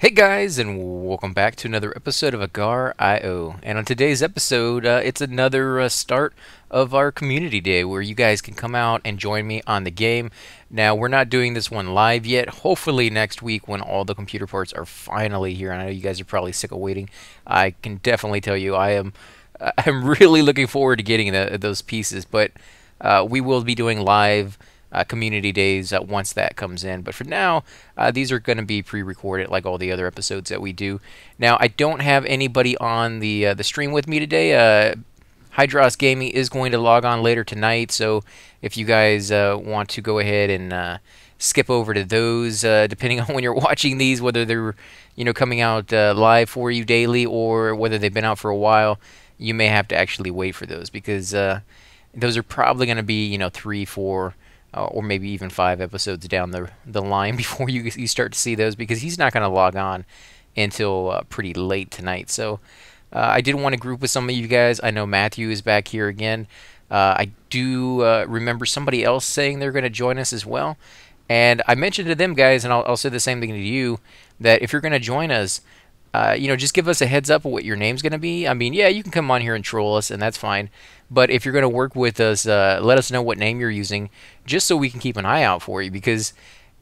Hey guys, and welcome back to another episode of Agar.io. And on today's episode, it's another start of our community day where you guys can come out and join me on the game. Now, we're not doing this one live yet. Hopefully next week when all the computer parts are finally here. And I know you guys are probably sick of waiting. I can definitely tell you I'm really looking forward to getting those pieces, but we will be doing live community days once that comes in. But for now, these are going to be pre-recorded like all the other episodes that we do. Now, I don't have anybody on the stream with me today. Hydros Gaming is going to log on later tonight, so if you guys want to go ahead and skip over to those, depending on when you're watching these, whether they're coming out live for you daily or whether they've been out for a while, you may have to actually wait for those because those are probably going to be 3, 4. Or maybe even 5 episodes down the line before you start to see those, because he's not going to log on until pretty late tonight. So I did want to group with some of you guys. I know Matthew is back here again. I do remember somebody else saying they're going to join us as well. And I mentioned to them guys, and I'll say the same thing to you, that if you're going to join us, just give us a heads up of what your name's going to be. I mean, yeah, you can come on here and troll us, and that's fine. But if you're going to work with us, let us know what name you're using, just so we can keep an eye out for you. Because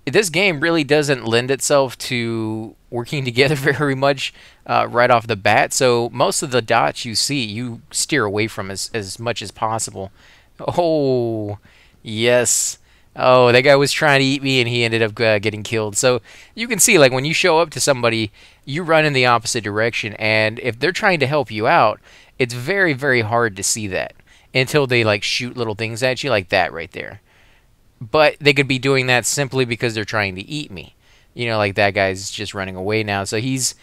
this game really doesn't lend itself to working together very much right off the bat. So most of the dots you see, you steer away from as much as possible. Oh, yes. Oh, that guy was trying to eat me, and he ended up getting killed. So you can see, like, when you show up to somebody, you run in the opposite direction, and if they're trying to help you out, it's very, very hard to see that until they, like, shoot little things at you like that right there. But they could be doing that simply because they're trying to eat me. Like that guy's just running away now. So he's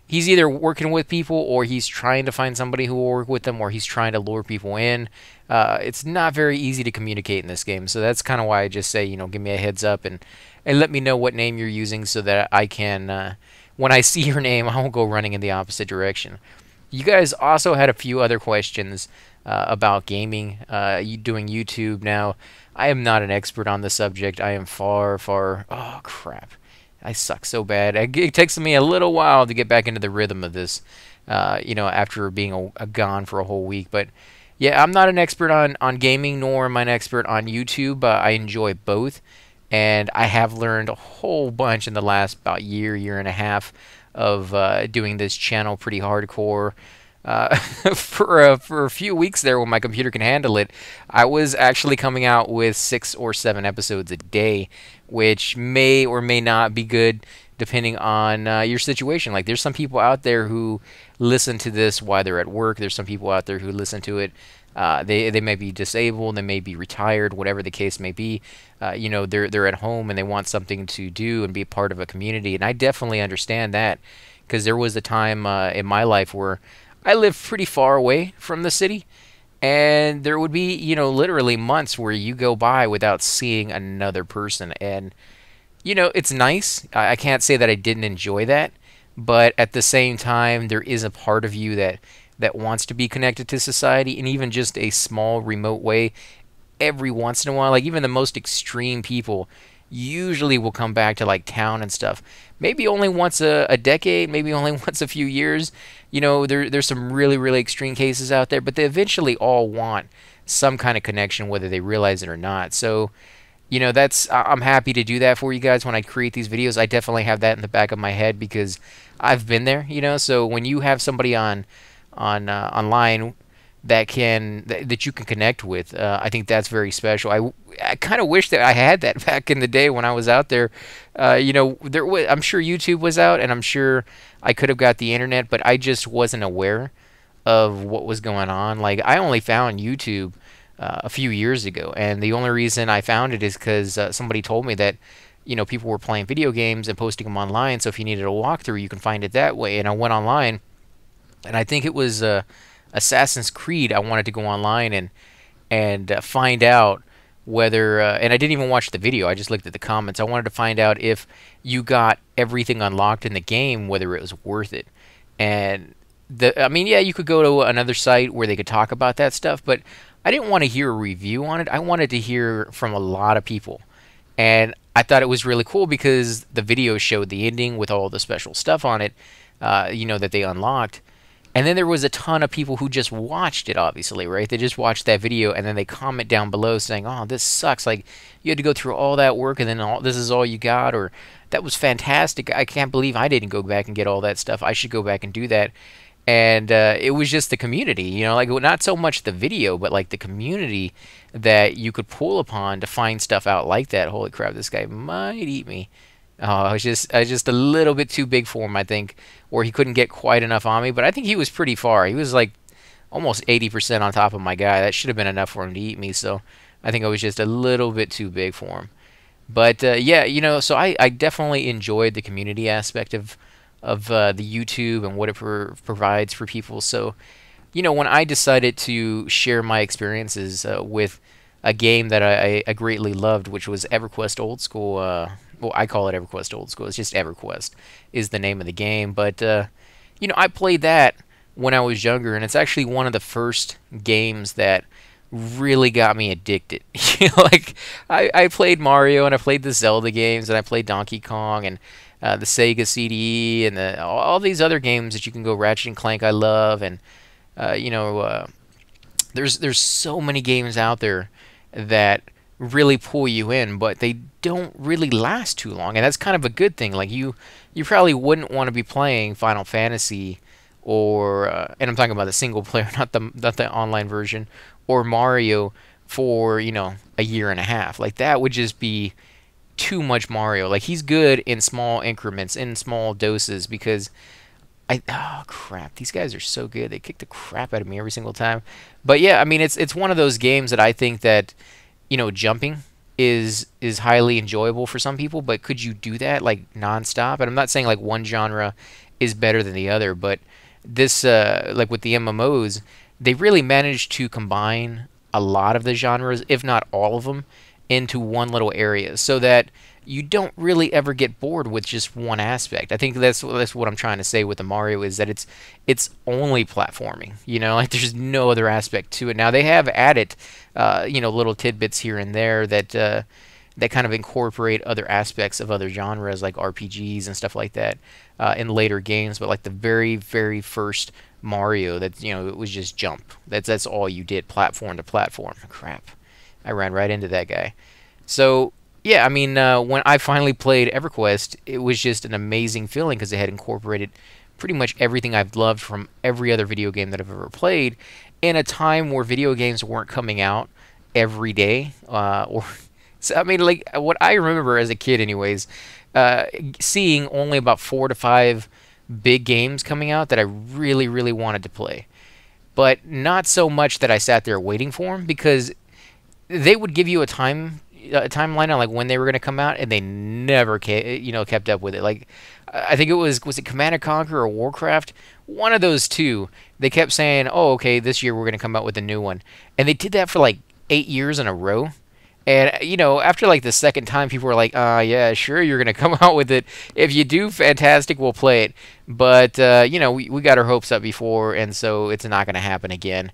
either working with people, or he's trying to find somebody who will work with them, or he's trying to lure people in. It's not very easy to communicate in this game, so that's kind of why I just say, give me a heads up and let me know what name you're using so that I can, when I see your name, I won't go running in the opposite direction. You guys also had a few other questions about gaming, doing YouTube. Now, I am not an expert on the subject. I am far, far... Oh, crap. I suck so bad. It takes me a little while to get back into the rhythm of this, after being gone for a whole week. But yeah, I'm not an expert on gaming, nor am I an expert on YouTube. I enjoy both, and I have learned a whole bunch in the last about year and a half of doing this channel pretty hardcore. For a few weeks there, when my computer can handle it, I was actually coming out with 6 or 7 episodes a day, which may or may not be good depending on your situation. Like, there's some people out there who listen to this while they're at work. There's some people out there who listen to it. They may be disabled, they may be retired, whatever the case may be. They're at home and they want something to do and be part of a community. And I definitely understand that, because there was a time in my life where I lived pretty far away from the city, and there would be, literally months where you go by without seeing another person. And, it's nice. I can't say that I didn't enjoy that, but at the same time, there is a part of you that wants to be connected to society, and even just a small remote way every once in a while. Like, even the most extreme people usually will come back to, like, town and stuff. Maybe only once a decade, maybe only once a few years. There's some really, really extreme cases out there, but they eventually all want some kind of connection, whether they realize it or not. So, I'm happy to do that for you guys when I create these videos. I definitely have that in the back of my head because I've been there, So when you have somebody online that you can connect with, I think that's very special. I kind of wish that I had that back in the day when I was out there. I'm sure YouTube was out, and I'm sure I could have got the internet, but I just wasn't aware of what was going on. Like, I only found YouTube a few years ago, and the only reason I found it is because somebody told me that people were playing video games and posting them online. So if you needed a walkthrough, you can find it that way. And I went online, and I think it was Assassin's Creed. I wanted to go online and find out whether, and I didn't even watch the video, I just looked at the comments. I wanted to find out if you got everything unlocked in the game, whether it was worth it. And yeah, you could go to another site where they could talk about that stuff, but I didn't want to hear a review on it. I wanted to hear from a lot of people. And I thought it was really cool because the video showed the ending with all the special stuff on it, that they unlocked. And then there was a ton of people who just watched it, obviously, right? They just watched that video and then they comment down below saying, "Oh, this sucks. Like, you had to go through all that work and then this is all you got," or "That was fantastic. I can't believe I didn't go back and get all that stuff. I should go back and do that." And it was just the community, like not so much the video, but like the community that you could pull upon to find stuff out like that. Holy crap, this guy might eat me. Oh, I was just a little bit too big for him, I think, or he couldn't get quite enough on me. But I think he was pretty far. He was like almost 80% on top of my guy. That should have been enough for him to eat me. So I think I was just a little bit too big for him. But yeah, so I definitely enjoyed the community aspect of the YouTube and what it provides for people. So when I decided to share my experiences with a game that I greatly loved, which was EverQuest Old School. Well, I call it EverQuest Old School. It's just EverQuest is the name of the game. But I played that when I was younger, and it's actually one of the first games that really got me addicted. Like I played Mario and I played the Zelda games and I played Donkey Kong and the Sega CD and all these other games that you can go Ratchet and Clank. I love and uh, you know uh, there's so many games out there that really pull you in, but they don't really last too long, and that's kind of a good thing. Like you probably wouldn't want to be playing Final Fantasy or and I'm talking about the single player, not the online version, or Mario for a year and a half. Like that would just be too much Mario. Like he's good in small increments, in small doses, because oh crap, these guys are so good. They kick the crap out of me every single time. But yeah, I mean it's one of those games that I think that jumping is highly enjoyable for some people, but could you do that like nonstop? And I'm not saying like one genre is better than the other, but this like with the MMOs, they really managed to combine a lot of the genres, if not all of them, into one little area, so that you don't really ever get bored with just one aspect. I think that's what I'm trying to say with the Mario is that it's only platforming. Like there's no other aspect to it. Now they have added, little tidbits here and there that kind of incorporate other aspects of other genres like RPGs and stuff like that in later games. But like the very very first Mario, that it was just jump. That's all you did, platform to platform. Crap, I ran right into that guy. So yeah, I mean, when I finally played EverQuest, it was just an amazing feeling because it had incorporated pretty much everything I've loved from every other video game that I've ever played in a time where video games weren't coming out every day. Or so, I mean, like what I remember as a kid, anyways, seeing only about 4 to 5 big games coming out that I really, really wanted to play, but not so much that I sat there waiting for them, because they would give you a timeline on like when they were going to come out, and they never kept up with it. Like I think it was it Command and Conquer or Warcraft, one of those two. They kept saying, "Oh, okay, this year we're going to come out with a new one," and they did that for like 8 years in a row. And after like the second time, people were like, yeah, sure, you're gonna come out with it. If you do, fantastic, we'll play it. But we got our hopes up before, and so it's not gonna happen again."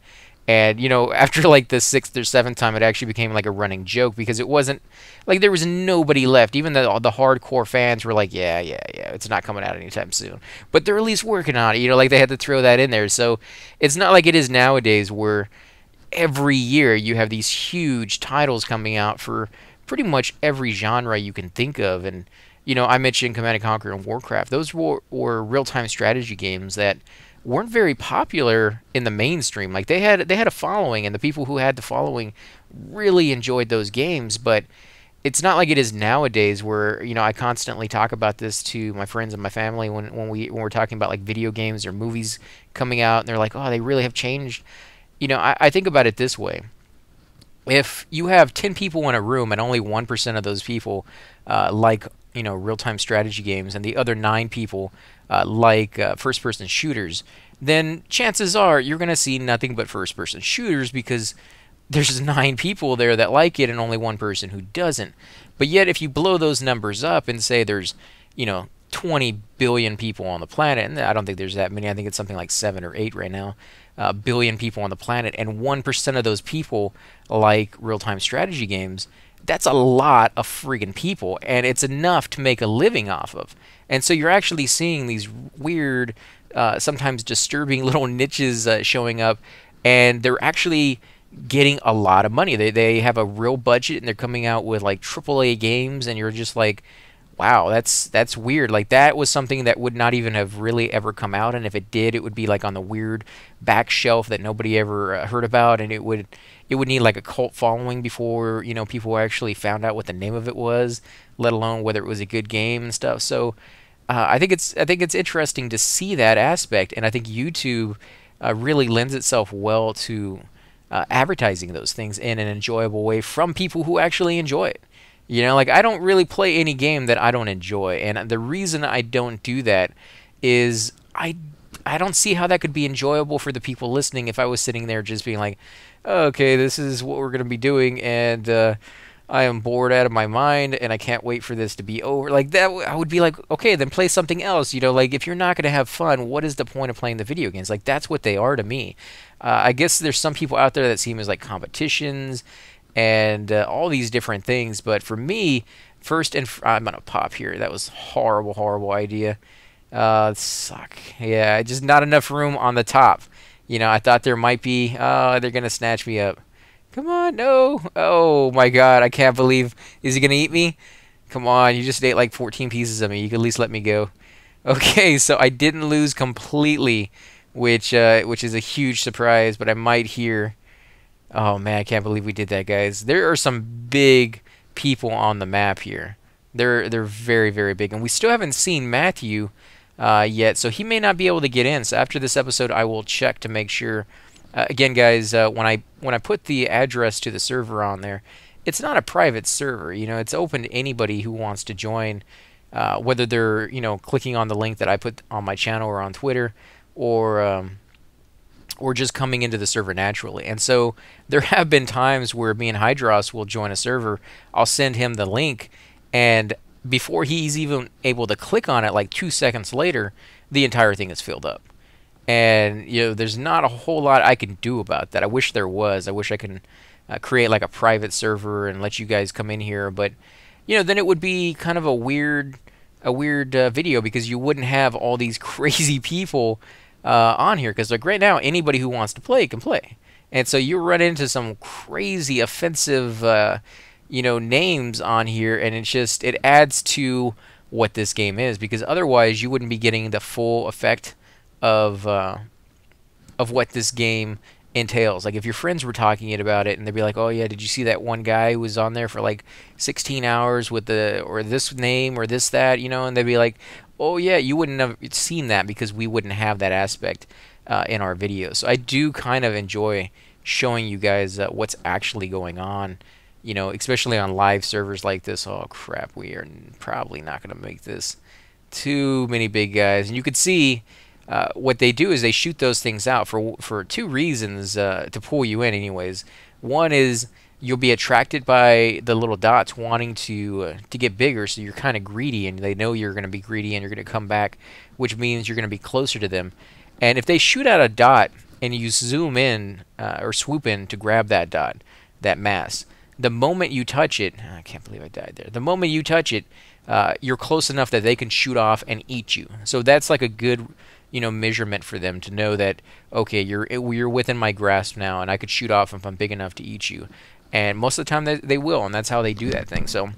And after like the 6th or 7th time, it actually became like a running joke, because it wasn't like there was nobody left. Even the hardcore fans were like, yeah, yeah, yeah, it's not coming out anytime soon. But they're at least working on it. Like they had to throw that in there. So it's not like it is nowadays, where every year you have these huge titles coming out for pretty much every genre you can think of. And I mentioned Command and Conquer and Warcraft. Those were real-time strategy games that weren't very popular in the mainstream. Like they had a following, and the people who had the following really enjoyed those games. But it's not like it is nowadays, where I constantly talk about this to my friends and my family when we're talking about like video games or movies coming out, and they're like, "Oh, they really have changed." I think about it this way. If you have 10 people in a room and only 1% of those people like real-time strategy games, and the other 9 people like first-person shooters, then chances are you're going to see nothing but first-person shooters, because there's 9 people there that like it and only 1 person who doesn't. But yet if you blow those numbers up and say there's 20 billion people on the planet, and I don't think there's that many. I think it's something like 7 or 8 right now, billion people on the planet, and 1% of those people like real-time strategy games, that's a lot of friggin' people, and it's enough to make a living off of. And so you're actually seeing these weird, sometimes disturbing little niches showing up, and they're actually getting a lot of money. They have a real budget, and they're coming out with like AAA games, and you're just like, wow, that's weird. Like that was something that would not even have really ever come out, and if it did, it would be like on the weird back shelf that nobody ever heard about, and it would need like a cult following before people actually found out what the name of it was, let alone whether it was a good game and stuff. So I think it's interesting to see that aspect, and I think YouTube really lends itself well to advertising those things in an enjoyable way from people who actually enjoy it. Like I don't really play any game that I don't enjoy, and the reason I don't do that is I don't see how that could be enjoyable for the people listening if I was sitting there just being like, okay, this is what we're going to be doing, and I am bored out of my mind, and I can't wait for this to be over. Like that, I would be like, okay, then play something else. Like if you're not going to have fun, what is the point of playing the video games? Like that's what they are to me. I guess there's some people out there that see them as like competitions and all these different things, but for me, I'm gonna pop here. That was horrible, horrible idea. Suck. Yeah, just not enough room on the top. I thought there might be. They're gonna snatch me up. Come on, no. Oh my God, I can't believe. Is he gonna eat me? Come on, you just ate like 14 pieces of me. You can at least let me go. Okay, so I didn't lose completely, which is a huge surprise. But I might here. Oh man, I can't believe we did that, guys. There are some big people on the map here. They're very, very big, and we still haven't seen Matthew yet, so he may not be able to get in. So after this episode, I will check to make sure. Again, guys, when I put the address to the server on there, it's not a private server. It's open to anybody who wants to join, whether they're clicking on the link that I put on my channel or on Twitter, or just coming into the server naturally. And so there have been times where me and Hydros will join a server. I'll send him the link, and before he's even able to click on it, like 2 seconds later, the entire thing is filled up. And there's not a whole lot I can do about that. I wish there was. I wish I could create like a private server and let you guys come in here, but then it would be kind of a weird video, because you wouldn't have all these crazy people on here, because like right now anybody who wants to play can play, and so you run into some crazy offensive names on here, and it adds to what this game is, because otherwise you wouldn't be getting the full effect of what this game entails. Like if your friends were talking about it and they'd be like, oh yeah, did you see that one guy who was on there for like 16 hours with or this name or this that, and they'd be like, oh yeah, you wouldn't have seen that because we wouldn't have that aspect in our videos. So I do kind of enjoy showing you guys what's actually going on, especially on live servers like this. Oh crap, we are probably not going to make this. Too many big guys. And you could see what they do is they shoot those things out for two reasons, to pull you in anyways. One is you'll be attracted by the little dots wanting to get bigger, so you're kind of greedy, and they know you're going to be greedy and you're going to come back, which means you're going to be closer to them. And if they shoot out a dot and you zoom in or swoop in to grab that dot, that mass, the moment you touch it, I can't believe I died there. The moment you touch it, you're close enough that they can shoot off and eat you. So that's like a good measurement for them to know that, okay, you're within my grasp now, and I could shoot off if I'm big enough to eat you. And most of the time they will, and that's how they do that thing. So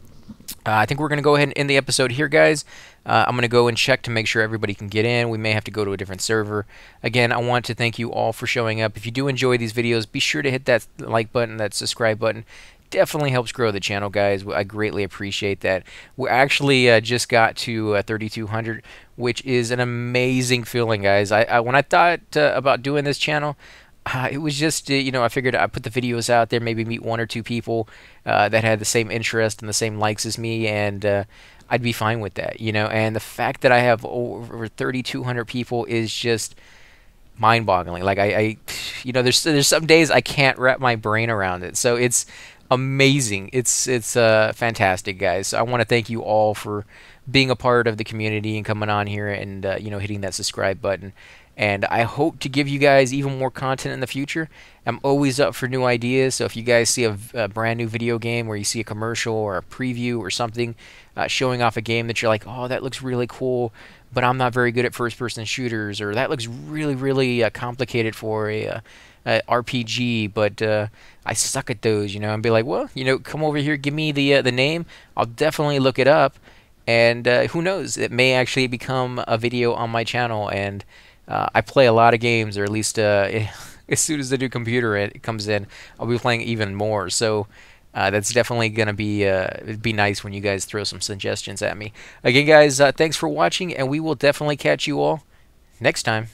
I think we're going to go ahead and end the episode here, guys. I'm going to go and check to make sure everybody can get in. We may have to go to a different server. Again, I want to thank you all for showing up. If you do enjoy these videos, be sure to hit that like button, that subscribe button. Definitely helps grow the channel, guys. I greatly appreciate that. We actually just got to 3,200, which is an amazing feeling, guys. When I thought about doing this channel, it was just, I figured I'd put the videos out there, maybe meet one or two people that had the same interest and the same likes as me, and I'd be fine with that, And the fact that I have over 3,200 people is just mind-boggling. Like there's some days I can't wrap my brain around it. So it's amazing. It's fantastic, guys. So I want to thank you all for being a part of the community and coming on here and hitting that subscribe button. And I hope to give you guys even more content in the future. I'm always up for new ideas. So if you guys see a brand new video game where you see a commercial or a preview or something showing off a game that you're like, oh, that looks really cool, but I'm not very good at first-person shooters, or that looks really, really complicated for a RPG, but I suck at those, and be like, well, come over here, give me the name. I'll definitely look it up, and who knows, it may actually become a video on my channel. And I play a lot of games, or at least as soon as the new computer it comes in, I'll be playing even more. So that's definitely gonna be nice when you guys throw some suggestions at me. Again, guys, thanks for watching, and we will definitely catch you all next time.